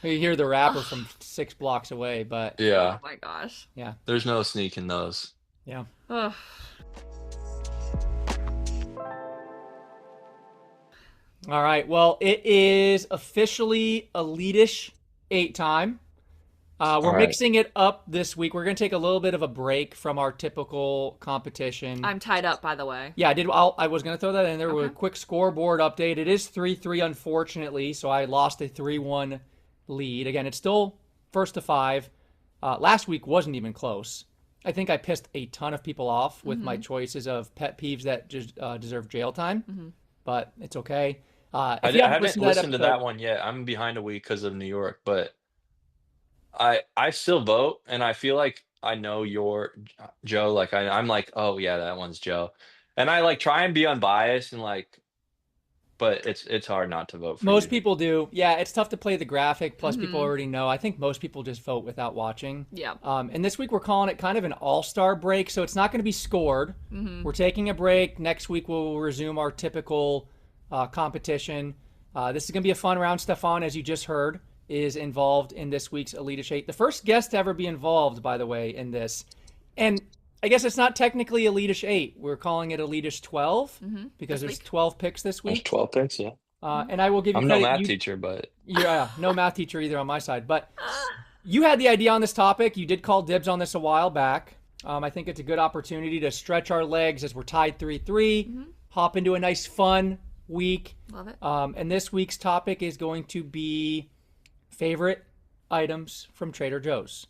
B: You hear the rapper from 6 blocks away, but
A: Oh
C: Yeah,
A: my gosh.
B: yeah,
C: there's no sneaking those.
B: yeah.
A: Ugh.
B: All right. Well, it is officially Elitish 8 time.
C: All
B: We're
C: right.
B: mixing it up this week. We're going to take a little bit of a break from our typical competition.
A: I'm tied up, by the way.
B: Yeah, I was going to throw that in there with
A: Okay.
B: a quick scoreboard update. It is 3-3, unfortunately, so I lost a 3-1 lead. Again, it's still first to five. Last week wasn't even close. I think I pissed a ton of people off with my
A: Mm-hmm.
B: choices of pet peeves that just deserve jail time,
A: Mm-hmm.
B: but it's okay. If you
C: I
B: haven't
C: haven't
B: listened to that
C: listened to
B: episode,
C: that one yet. I'm behind a week because of New York, but I still vote, and I feel like I know your Joe. Like I'm like, oh yeah, that one's Joe, and I like try and be unbiased and like, but it's hard not to vote for
B: most
C: you.
B: people do. Yeah, it's tough to play the graphic. Plus, people
A: Mm-hmm.
B: already know. I think most people just vote without watching.
A: Yeah.
B: And this week we're calling it kind of an all-star break, so it's not going to be scored.
A: Mm-hmm.
B: We're taking a break. Next week we'll resume our typical competition. This is going to be a fun round. Stefan, as you just heard, is involved in this week's Elite Eight. The first guest to ever be involved, by the way, in this. And I guess it's not technically Elite Eight. We're calling it Elite 12
A: Mm-hmm.
B: because
A: This
B: there's
A: week.
B: 12 picks this
C: There's
B: week.
C: 12 picks, yeah.
A: Mm-hmm.
B: And I will give you
C: I'm no
B: credit.
C: math teacher, but
B: Yeah, no math teacher either on my side. But you had the idea on this topic. You did call dibs on this a while back. I think it's a good opportunity to stretch our legs as we're tied 3-3,
A: Mm-hmm.
B: hop into a nice, fun week.
A: Love it.
B: And this week's topic is going to be favorite items from Trader Joe's.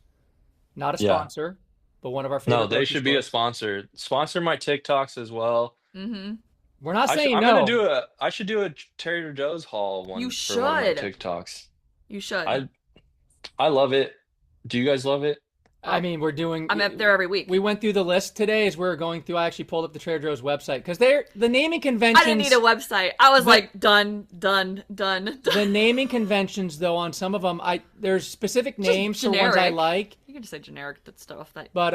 B: Not a
C: yeah.
B: sponsor, but one of our
C: No,
B: favorite
C: they
B: grocery
C: should be a
B: stores.
C: sponsor. Sponsor my TikToks as well.
A: Mm-hmm.
B: We're not saying
C: I'm gonna
B: no.
C: do I should do a Trader Joe's haul
A: You
C: one for one of my
A: should.
C: TikToks.
A: You should.
C: I I love it. Do you guys love it?
B: I
A: Oh,
B: mean, we're doing.
A: I'm up there every week.
B: We went through the list today as we were going through. I actually pulled up the Trader Joe's website because the naming
A: I
B: conventions.
A: didn't need a website. I was
B: The-
A: like, done, done, done,
B: The
A: done.
B: naming conventions, though, on some of them, there's specific names for ones I
A: generic.
B: like.
A: You can just say generic stuff. That
B: But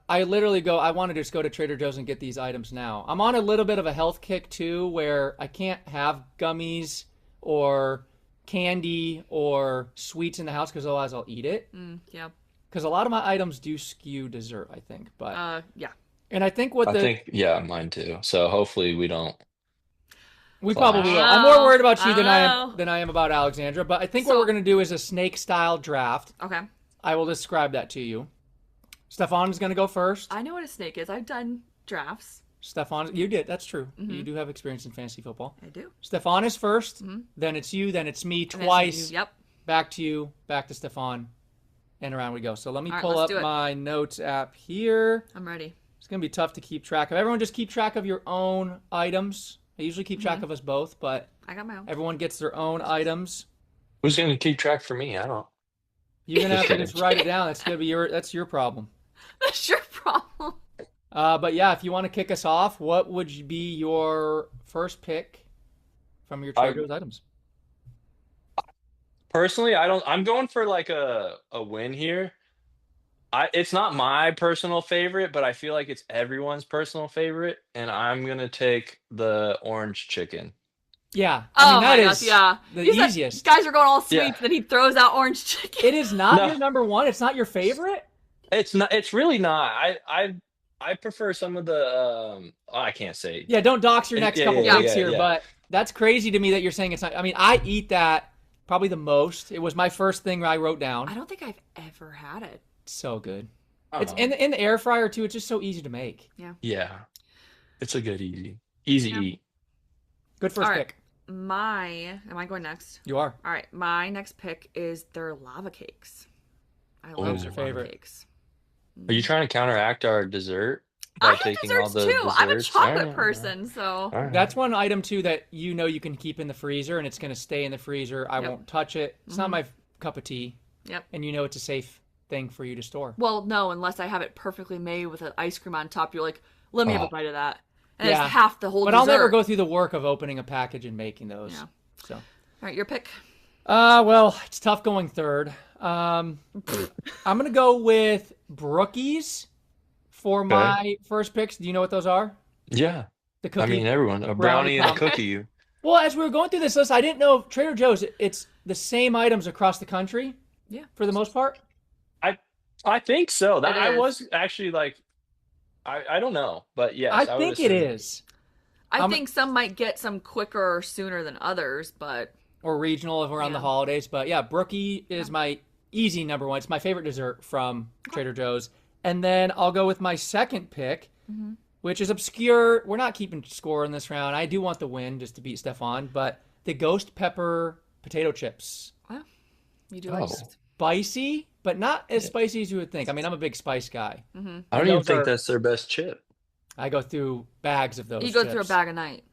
B: I literally go. I want to just go to Trader Joe's and get these items now. I'm on a little bit of a health kick too, where I can't have gummies or candy or sweets in the house because otherwise I'll eat it.
A: yeah.
B: Because a lot of my items do skew dessert, I think. But
A: Yeah.
B: and I think what
C: I
B: the
C: think yeah, mine too. So hopefully we don't
B: we probably
C: clash.
B: will. I'm more worried about you than
A: Oh.
B: I am about Alexandra. But I think what
A: So-
B: we're gonna do is a snake style draft.
A: Okay.
B: I will describe that to you. Stefan is gonna go first.
A: I know what a snake is. I've done drafts.
B: Stefan, you did. That's true.
A: Mm-hmm.
B: You do have experience in fantasy football.
A: I do.
B: Stefan is 1st then it's you, then it's me
A: And then
B: twice.
A: Yep.
B: Back to you, back to Stefan, and around we go. So let me
A: All right,
B: pull
A: let's
B: up
A: do it.
B: my notes app here.
A: I'm ready.
B: It's gonna be tough to keep track of. Everyone just keep track of your own items. I usually keep track of us both, but
A: I got my own.
B: everyone gets their own items.
C: Who's gonna keep track for me? I don't.
B: You're gonna
C: Just
B: have to
C: kidding.
B: just write it down. That's your problem.
A: That's your problem.
B: But yeah, if you want to kick us off, what would be your first pick from your Trader
C: I
B: Joe's items?
C: personally, I don't. I'm going for like a win here. It's not my personal favorite, but I feel like it's everyone's personal favorite, and I'm gonna take the orange chicken.
B: Yeah, I mean
A: Oh
B: that
A: my gosh,
B: is
A: yeah.
B: the
A: You said
B: easiest.
A: guys are going all
C: Yeah.
A: sweet, then he throws out orange chicken.
B: It is not
C: No,
B: your number one. It's not your favorite.
C: it's not. It's really not. I prefer some of the oh, I can't say.
B: Yeah, don't dox your next
C: Yeah,
B: couple
C: yeah,
A: Yeah.
B: picks
C: yeah,
B: here,
C: yeah.
B: but that's crazy to me that you're saying it's not. I mean, I eat that probably the most. It was my first thing I wrote down.
A: I don't think I've ever had it.
B: It's so good. It's
C: Oh,
B: in the air fryer too. It's just so easy to make.
A: Yeah.
C: yeah. It's a good easy
A: Yeah.
C: eat.
B: Good
A: All
B: first
A: right.
B: pick.
A: Am I going next?
B: You are.
A: All right. My next pick is their lava cakes. I
C: Oh,
A: love
B: Who's
A: their
B: your
A: lava
B: favorite?
A: cakes.
C: Are you trying to counteract our dessert
A: I
C: by
A: have
C: taking all
A: desserts
C: the
A: too. I'm a
C: desserts?
A: chocolate person, so
C: All right.
B: That's one item too that you know you can keep in the freezer and it's going to stay in the freezer. I
A: Yep.
B: won't touch it. It's not my cup of tea,
A: yep.
B: and you know it's a safe thing for you to store.
A: Well, no, unless I have it perfectly made with an ice cream on top. You're like, let me have a
C: Oh,
A: bite of that, and
B: Yeah.
A: it's half the whole
B: But
A: dessert.
B: I'll never go through the work of opening a package and making those.
A: Yeah.
B: So,
A: All right, your pick.
B: well, it's tough going third. I'm gonna go with Brookies for
C: okay.
B: my first picks. Do you know what those are?
C: Yeah.
B: The
C: I mean,
B: cookie
C: everyone, a
B: brownie
C: brownie and a
B: crumb.
C: cookie.
B: Well, as we were going through this list, I didn't know if Trader Joe's. It's the same items across the country
A: Yeah,
B: for the most part.
C: I I think so.
A: it
C: That I
A: is.
C: was actually like I don't know, but
B: I
C: yes, I would
B: think it
C: assume.
B: is.
A: I
B: I'm
A: think some might get some quicker or sooner than others, but
B: or regional if we're on the
A: yeah.
B: holidays. But yeah, Brookie is my easy number one. It's my favorite dessert from Trader Joe's. And then I'll go with my second pick,
A: Mhm.
B: which is obscure. We're not keeping score in this round. I do want the win just to beat Stefan, but the ghost pepper potato chips.
A: Well, you do
C: Oh,
A: like this.
B: Spicy, but not as spicy as you would think. I mean, I'm a big spice guy.
A: Mm-hmm.
C: I
B: And
C: don't even
B: those
C: think
B: are,
C: that's their best chip.
B: I go through bags of
A: You
B: those
A: go through a
B: chips.
A: bag a night.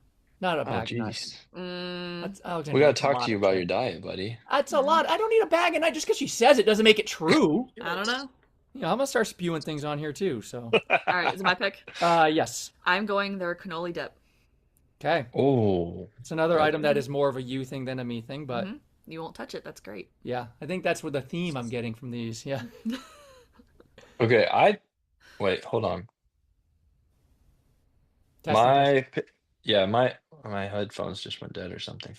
B: Not a
C: Oh,
B: bag a night.
C: jeez.
A: Mm,
B: Alexander
C: We gotta
B: likes a
C: talk
B: lot
C: to you
B: of
C: about your
B: chips.
C: diet, buddy.
B: That's a lot. I don't need a bag a night just because she says it doesn't make it true.
A: I don't know.
B: Yeah, I'm gonna start spewing things on here too. So,
A: All right, is it my pick?
B: yes.
A: I'm going their cannoli dip.
B: Okay.
C: Oh,
B: It's another
C: okay.
B: item that is more of a you thing than a me thing, but
A: Mhm. You won't touch it. That's great.
B: yeah, I think that's what the theme I'm getting from these. Yeah.
C: Okay, wait, hold on.
B: Testing, testing.
C: Yeah, my headphones just went dead or something.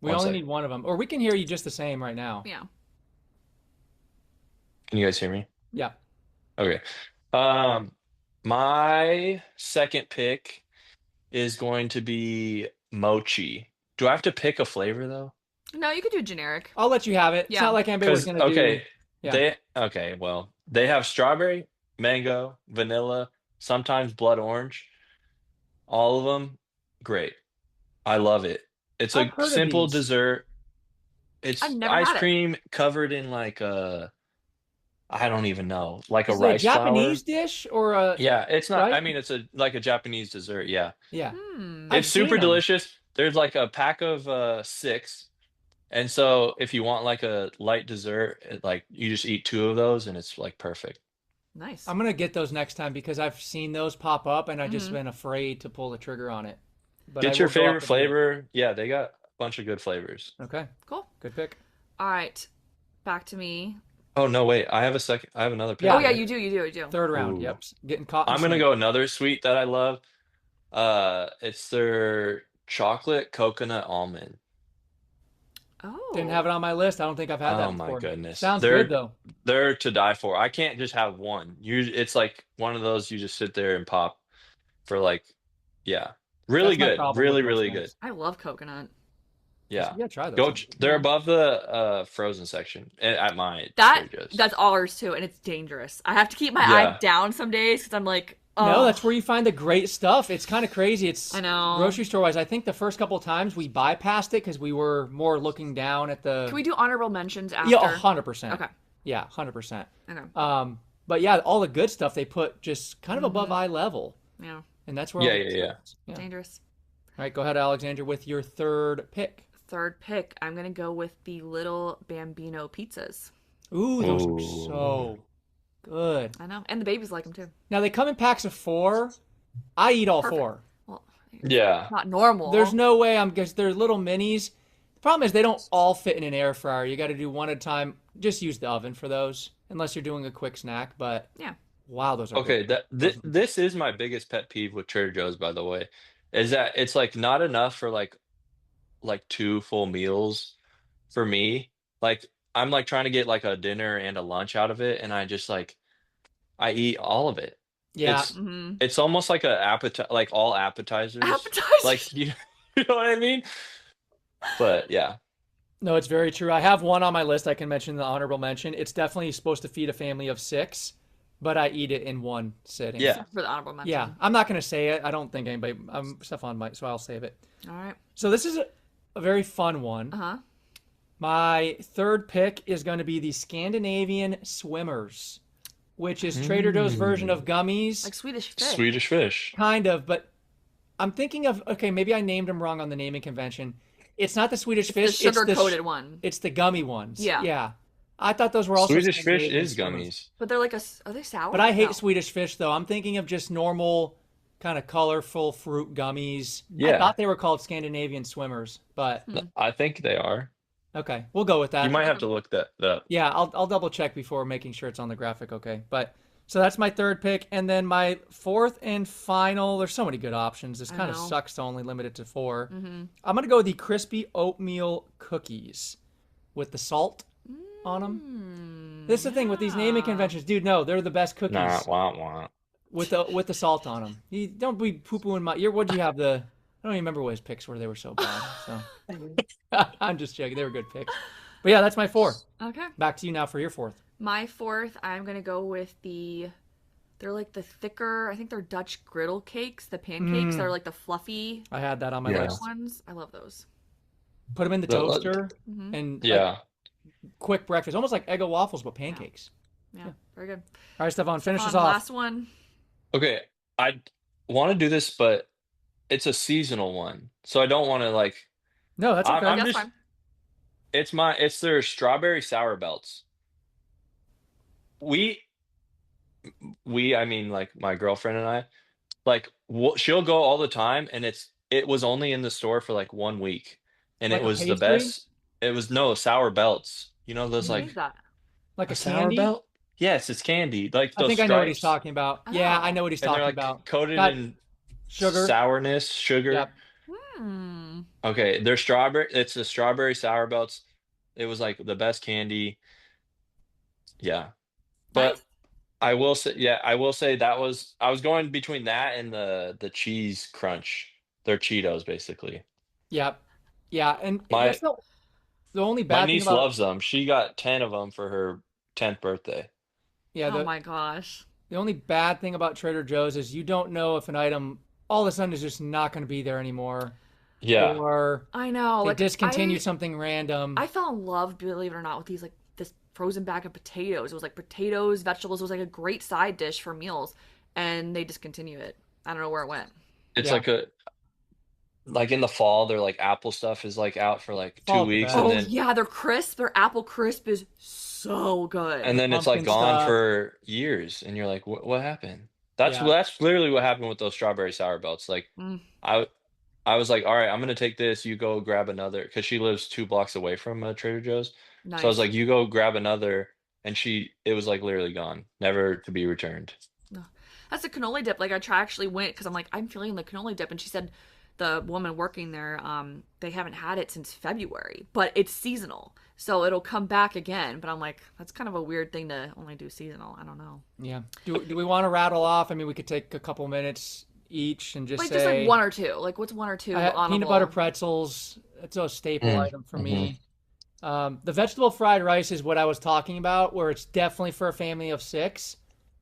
B: We
C: One
B: only
C: sec.
B: need one of them, or we can hear you just the same right now.
A: Yeah.
C: Can you guys hear me?
B: Yeah.
C: Okay. Um, my second pick is going to be mochi. Do I have to pick a flavor though?
A: No, you could do generic.
B: I'll let you have it. It's
A: Yeah.
B: not like anybody was
C: Because
B: gonna do.
C: okay,
B: Yeah.
C: well, they have strawberry, mango, vanilla, sometimes blood orange. All of them, great. I love it. It's
B: I've
C: a
B: heard of
C: simple
B: these.
C: dessert.
A: I've
C: It's
A: never
C: ice
A: had it.
C: cream covered in like I don't even know, like a
B: Is it a
C: rice flour.
B: Japanese dish or a
C: Yeah, it's not, I
B: right?
C: mean, it's a Japanese dessert, yeah.
B: Yeah.
A: Hmm.
B: I've
C: It's
B: seen
C: super
B: them.
C: delicious. There's like a pack of six. And so if you want like a light dessert, like you just eat two of those and it's like perfect.
A: Nice.
B: I'm gonna get those next time because I've seen those pop up and I just
A: Mhm.
B: been afraid to pull the trigger on it. But I
C: Get your
B: will go
C: favorite
B: after the dip.
C: flavor. Yeah, they got a bunch of good flavors.
B: Okay.
A: Cool.
B: Good pick.
A: All right. Back to me.
C: Oh no, wait. I have a second. I have another pick.
B: Yeah.
A: Oh yeah,
C: right?
A: you do. You do. You do.
B: Third round.
C: Ooh.
B: Yep. Getting caught in
C: I'm
B: the
C: gonna
B: swing.
C: go another sweet that I love. It's their chocolate coconut almond.
B: Didn't
A: Oh.
B: have it on my list. I don't think I've had
C: Oh
B: that
C: my
B: before.
C: goodness.
B: Sounds good though.
C: They're to die for. I can't just have one. It's like one of those you just sit there and pop for like, yeah. Really
B: That's my
C: good.
B: problem with
C: Really,
B: those
C: really good.
B: things.
A: I love coconut.
C: Yeah.
B: Yeah, try those
C: Go.
B: things.
C: They're
A: Yeah.
C: above the frozen section at my
A: That
C: Trader Joe's.
A: that's ours too, and it's dangerous. I have to keep my eye
C: Yeah.
A: down some days because I'm like,
B: No,
A: oh,
B: that's where you find the great stuff. It's kind of crazy. It's
A: I know.
B: grocery store wise. I think the first couple of times we bypassed it because we were more looking down at the.
A: Can we do honorable mentions after?
B: Yeah, 100%.
A: Okay.
B: Yeah, 100%.
A: Okay.
B: But yeah, all the good stuff they put just kind of above
A: Mhm.
B: eye level,
A: Yeah.
B: and that's where.
C: Yeah,
B: all the
C: yeah,
B: good
C: yeah.
B: stuff is. Yeah.
A: Dangerous.
B: All right, go ahead, Alexander, with your third pick.
A: Third pick. I'm gonna go with the little Bambino pizzas.
B: Ooh, those are
C: Ooh.
B: so Good.
A: I know. And the babies like them too.
B: Now they come in packs of 4. I eat all
A: Perfect.
B: 4.
A: Well,
C: Yeah.
A: not normal.
B: There's no way I'm guess they're little minis. The problem is they don't all fit in an air fryer. You got to do one at a time. Just use the oven for those, unless you're doing a quick snack. But
A: Yeah.
B: wow, those are
C: Okay,
B: good.
C: this is my biggest pet peeve with Trader Joe's, by the way, is that it's like not enough for like 2 full meals for me. Like I'm like trying to get like a dinner and a lunch out of it, and I just like I eat all of it.
B: Yeah.
C: It's
A: Mm-hmm.
C: it's almost like a appetite, like all appetizers. Like
A: Appetizers.
C: you know what I mean? But yeah,
B: No, it's very true. I have one on my list I can mention, the honorable mention. It's definitely supposed to feed a family of 6, but I eat it in one sitting.
C: yeah.
A: For the honorable mention.
B: Yeah, I'm not going to say it. I don't think anybody, Stefan might, so I'll save it.
A: All right.
B: So this is a very fun one.
A: Uh-huh.
B: My third pick is going to be the Scandinavian Swimmers, which is Trader Joe's version of gummies.
A: Like Swedish fish.
C: Swedish fish.
B: Kind of, but I'm thinking of, okay, maybe I named them wrong on the naming convention. It's not the Swedish
A: The
B: fish.
A: sugar-coated one.
B: It's the gummy ones.
A: Yeah.
B: Yeah. I thought those were also
C: Swedish fish
B: Scandinavian
C: is
B: swimmers.
C: gummies.
A: But they're like are they sour?
B: But I hate
A: No.
B: Swedish fish, though. I'm thinking of just normal, kind of colorful fruit gummies. I
C: Yeah.
B: thought they were called Scandinavian Swimmers, but
C: I think they are.
B: okay, we'll go with that.
C: You might have to look that up.
B: Yeah, I'll double check before making sure it's on the graphic. Okay, but so that's my third pick, and then my fourth and final. There's so many good options. This
A: I
B: kind of
A: know.
B: sucks to only limit it to 4.
A: Mm-hmm.
B: I'm gonna go with the crispy oatmeal cookies with the salt on them. This is the thing with these naming conventions, dude. No, they're the best cookies
C: Nah, wah, wah.
B: with the salt on them. You don't be poo pooing my. What do you have? I don't even remember what his picks were. They were so bad. So I'm just joking. They were good picks. But yeah, that's my 4.
A: Okay.
B: Back to you now for your 4th.
A: My fourth, I'm gonna go with they're like the thicker, I think they're Dutch griddle cakes, the pancakes. They're like the fluffy
B: I had that on my
C: Yeah.
B: list.
A: ones. I love those.
B: Put them in the
C: The-
B: toaster
A: Mm-hmm.
B: and
C: Yeah.
B: like, quick breakfast, almost like Eggo waffles but pancakes.
A: Yeah, very good.
B: All right, Stefan, finish us
A: On
B: off.
A: last one.
C: Okay, I want to do this, but it's a seasonal one, so I don't want to like.
B: No, that's okay.
C: I'm
A: That's
C: just.
A: fine.
C: It's their strawberry sour belts. We I mean like my girlfriend and I, like she'll go all the time, and it was only in the store for like 1 week, and
B: Like
C: it
B: a
C: was the
B: pastry?
C: best. It was no sour belts. You know those
A: What
C: like
A: is that?
B: Like
C: a
B: a
C: sour
B: candy?
C: belt? Yes, it's candy. Like
B: I
C: those
B: think I know what he's
C: stripes.
B: talking about. Yeah, I know what he's
C: And they're
B: talking
C: like
B: about.
C: coated
B: Got
C: in
B: sugar.
C: sourness, sugar.
B: Yep.
A: Hmm.
C: Okay, they're strawberry. It's the strawberry sour belts. It was like the best candy. Yeah, but
A: Nice.
C: I will say that I was going between that and the cheese crunch. They're Cheetos basically.
B: Yep. Yeah, and
C: My
B: that's the only
C: my
B: bad thing
C: niece
B: about
C: loves them. She got 10 of them for her 10th birthday.
B: yeah,
A: Oh my gosh.
B: the only bad thing about Trader Joe's is you don't know if an item all of a sudden is just not going to be there anymore,
C: Yeah.
B: or
A: I know.
B: they
A: Like
B: discontinued something random.
A: I fell in love, believe it or not, with these like this frozen bag of potatoes. It was like potatoes, vegetables. It was like a great side dish for meals, and they discontinue it. I don't know where it went.
C: It's
B: Yeah.
C: like in the fall, their like apple stuff is like out for like
B: Fall's
C: 2
B: the
C: weeks,
B: best.
C: and
A: Oh
C: then
A: yeah, they're crisp. Their apple crisp is so good.
C: it's like
B: Pumpkin
C: gone
B: stuff.
C: for years, and you're like, what happened? That's
B: Yeah.
C: that's literally what happened with those strawberry sour belts. Like
A: Mm,
C: I I was like, all right, I'm gonna take this. You go grab another, because she lives 2 blocks away from Trader Joe's. So I was
A: nice.
C: like, you go grab another, and it was like literally gone, never to be returned.
A: No. That's a cannoli dip. Like actually went because I'm like, I'm feeling the cannoli dip, and she said the woman working there, they haven't had it since February, but it's seasonal, so it'll come back again. But I'm like, that's kind of a weird thing to only do seasonal. I don't know.
B: Yeah. Do we want to rattle off? I mean, we could take a couple minutes each and just
A: Like
B: say
A: just like one or two. Like what's one or two
B: peanut
A: honorable?
B: butter pretzels. It's a staple
C: Mm,
B: item for me. The vegetable fried rice is what I was talking about, where it's definitely for a family of 6,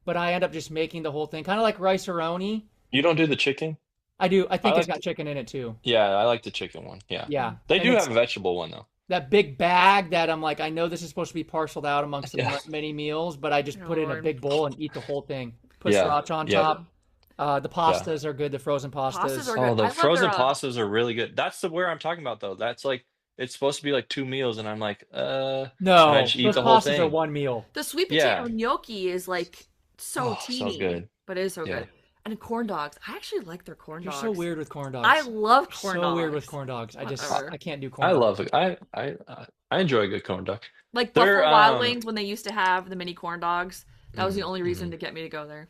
B: but I end up just making the whole thing, kind of like rice-a-roni.
C: You don't do the chicken?
B: I do. I think
C: I
B: it's
C: like
B: got chicken in it too.
C: Yeah, I like the chicken one. Yeah.
B: Yeah.
C: They
B: And
C: do
B: it's
C: have a vegetable one though.
B: that big bag that I'm like, I know this is supposed to be parceled out amongst the
C: Yeah.
B: many meals, but I just
A: Oh,
B: put it in a
A: Lord.
B: big bowl and eat the whole thing. Put
C: Yeah.
B: sriracha on
C: Yeah.
B: top. The pastas are good. The frozen pastas.
A: Pastas are
C: Oh,
A: good.
C: the
A: I love
C: frozen
A: their
C: pastas are really good. That's where I'm talking about though. That's like it's supposed to be like 2 meals, and I'm like, and I
B: No,
C: just eat
B: those
C: the whole
B: pastas are
C: thing.
B: one meal.
A: The sweet potato
C: Yeah.
A: gnocchi is like so
C: Oh, so
A: teeny,
C: good.
A: but it is so
C: Yeah.
A: good. And corn dogs. I actually like their corn
B: You're
A: dogs.
B: so weird with corn
A: I
B: dogs.
A: love
B: You're
A: corn
B: so weird with
A: dogs.
B: corn dogs.
C: I,
A: Whatever.
B: I can't do
C: I
B: corn dogs.
C: love it. I enjoy a good corn dog.
A: Like
C: They're
A: Buffalo Wild Wings when they used to have the mini corn dogs. That was the only reason
C: mhm.
A: to get me to go there.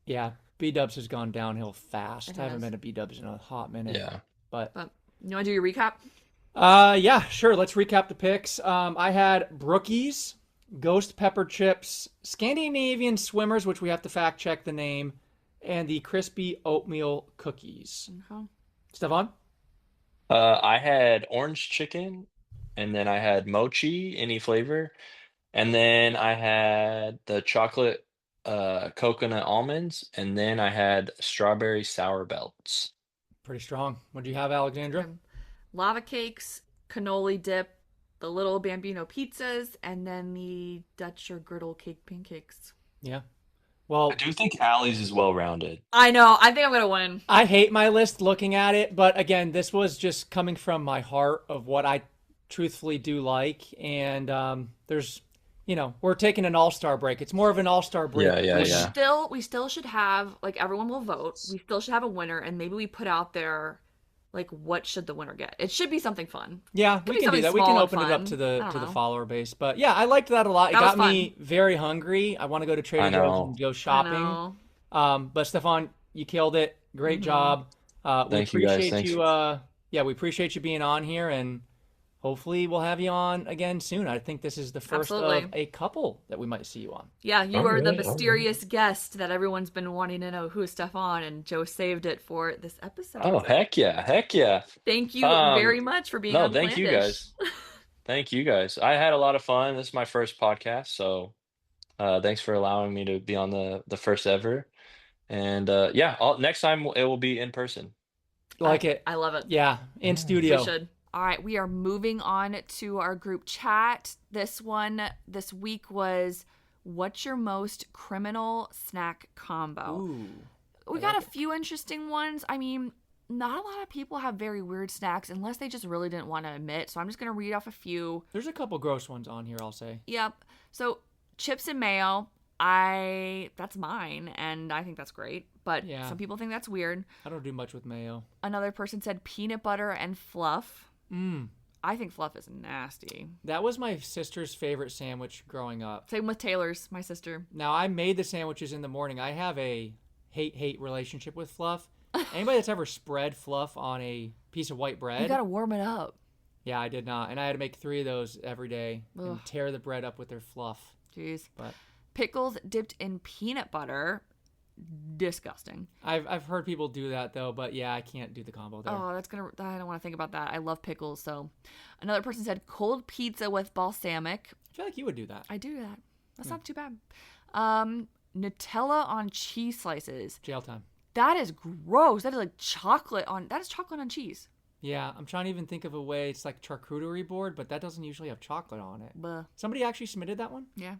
B: Yeah, B Dubs has gone downhill
A: It
B: fast. I haven't
A: has.
B: been to B Dubs in a hot minute.
C: Yeah.
B: But
A: But you want to do your recap?
B: yeah, sure. Let's recap the picks. I had Brookies, Ghost Pepper Chips, Scandinavian Swimmers, which we have to fact check the name, and the Crispy Oatmeal Cookies.
A: Okay.
B: Stefan?
C: I had orange chicken, and then I had mochi, any flavor, and then I had the chocolate coconut almonds, and then I had strawberry sour belts.
B: Pretty strong. What do you have, Alexandra?
A: Okay. Lava cakes, cannoli dip, the little bambino pizzas, and then the Dutch or griddle cake pancakes.
B: Yeah.
C: I
B: Well,
C: do think Allie's is well rounded.
A: I know. I think I'm gonna win.
B: I hate my list looking at it, but again, this was just coming from my heart of what I truthfully do like. And there's, we're taking an all-star break. It's more of an all-star break.
C: Yeah, yeah, yeah.
A: We still should have like everyone will vote. We still should have a winner, and maybe we put out there like what should the winner get. It should be something fun.
B: Yeah,
A: Could
B: we
A: be
B: can do
A: something
B: that. We can
A: small and
B: open it up
A: fun.
B: to
A: I don't
B: the
A: know.
B: follower base. But yeah, I liked that a lot. It
A: That was
B: got me
A: fun.
B: very hungry. I want to go to
C: I
B: Trader Joe's
C: know.
B: and go
A: I
B: shopping.
A: know.
B: But Stefan, you killed it. Great job. We
C: Thank you guys.
B: appreciate
C: Thanks.
B: you. Yeah, we appreciate you being on here, and hopefully we'll have you on again soon. I think this is the first
A: Absolutely.
B: of a couple that we might see you on.
A: Yeah, you
C: All
A: are the
C: right, all right.
A: mysterious guest that everyone's been wanting to know who is Stefan, and Joe saved it for this episode.
C: Oh, heck yeah. Heck yeah.
A: Thank you
C: Um,
A: very much for being
C: no,
A: on
C: thank you
A: Plandish.
C: guys. Thank you guys. I had a lot of fun. This is my first podcast, so thanks for allowing me to be on the first ever. And yeah, next time it will be in person.
B: Like it.
A: I love it.
B: Yeah, in
C: Yeah.
A: We
B: studio.
A: should. All right, we are moving on to our group chat. This week was what's your most criminal snack combo?
B: Ooh.
A: We got a few interesting ones. I mean, not a lot of people have very weird snacks unless they just really didn't want to admit. So I'm just going to read off a few.
B: There's a couple gross ones on here, I'll say.
A: Yep. So chips and mayo, that's mine, and I think that's great. But
B: Yeah.
A: some people think that's weird.
B: I don't do much with mayo.
A: Another person said peanut butter and fluff.
B: Mmm.
A: I think fluff is nasty.
B: That was my sister's favorite sandwich growing up.
A: Same with Taylor's, my sister.
B: Now, I made the sandwiches in the morning. I have a hate-hate relationship with fluff. Anybody that's ever spread fluff on a piece of white bread?
A: You gotta warm it up.
B: Yeah, I did not. And I had to make 3 of those every day
A: Ugh.
B: and tear the bread up with their fluff.
A: Jeez.
B: But
A: Pickles dipped in peanut butter. Disgusting.
B: I've heard people do that, though. But yeah, I can't do the combo there.
A: Oh, I don't want to think about that. I love pickles. So another person said cold pizza with balsamic.
B: I feel like you would do that.
A: I do that. That's not too bad. Nutella on cheese slices.
B: Jail time.
A: That is gross. That is chocolate on cheese.
B: Yeah, I'm trying to even think of a way. It's like charcuterie board, but that doesn't usually have chocolate on it.
A: Bleh.
B: Somebody actually submitted that one?
A: Yeah.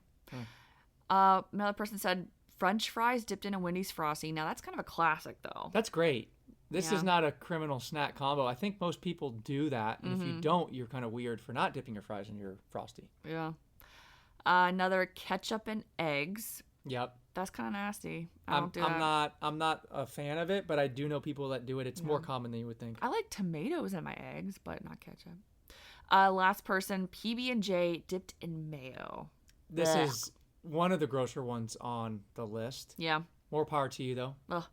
B: Oh.
A: Another person said French fries dipped in a Wendy's Frosty. Now that's kind of a classic though.
B: That's great. This
A: Yeah.
B: is not a criminal snack combo. I think most people do that. And if you don't, you're kind of weird for not dipping your fries in your Frosty.
A: Yeah. Another ketchup and eggs.
B: Yep.
A: That's kind of nasty. I don't do that.
B: I'm not a fan of it, but I do know people that do it. It's more common than you would think.
A: I like tomatoes in my eggs, but not ketchup. Last person, PB&J dipped in mayo.
B: This
A: Blech.
B: is one of the grosser ones on the list.
A: Yeah.
B: More power to you, though.
A: Ugh.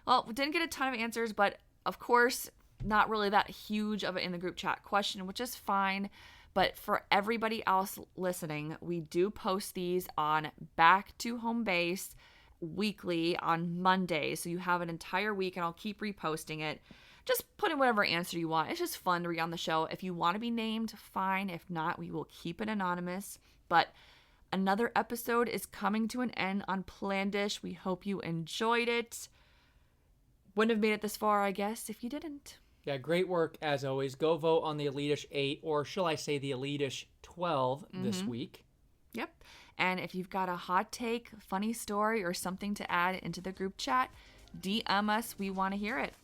A: Well, we didn't get a ton of answers, but of course, not really that huge of it in the group chat question, which is fine. But for everybody else listening, we do post these on Back to Home Base weekly on Mondays. So you have an entire week, and I'll keep reposting it. Just put in whatever answer you want. It's just fun to read on the show. If you want to be named, fine. If not, we will keep it anonymous. But another episode is coming to an end on Plandish. We hope you enjoyed it. Wouldn't have made it this far, I guess, if you didn't.
B: Yeah, great work as always. Go vote on the Elitish 8, or shall I say the Elitish 12 this week.
A: Yep. And if you've got a hot take, funny story, or something to add into the group chat, DM us. We want to hear it.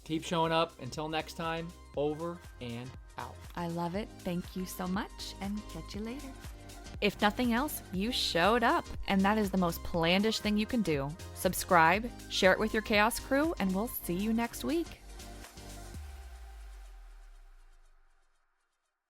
B: Keep showing up. Until next time, over and out.
A: I love it. Thank you so much, and catch you later. If nothing else, you showed up, and that is the most plandish thing you can do. Subscribe, share it with your chaos crew, and we'll see you next week.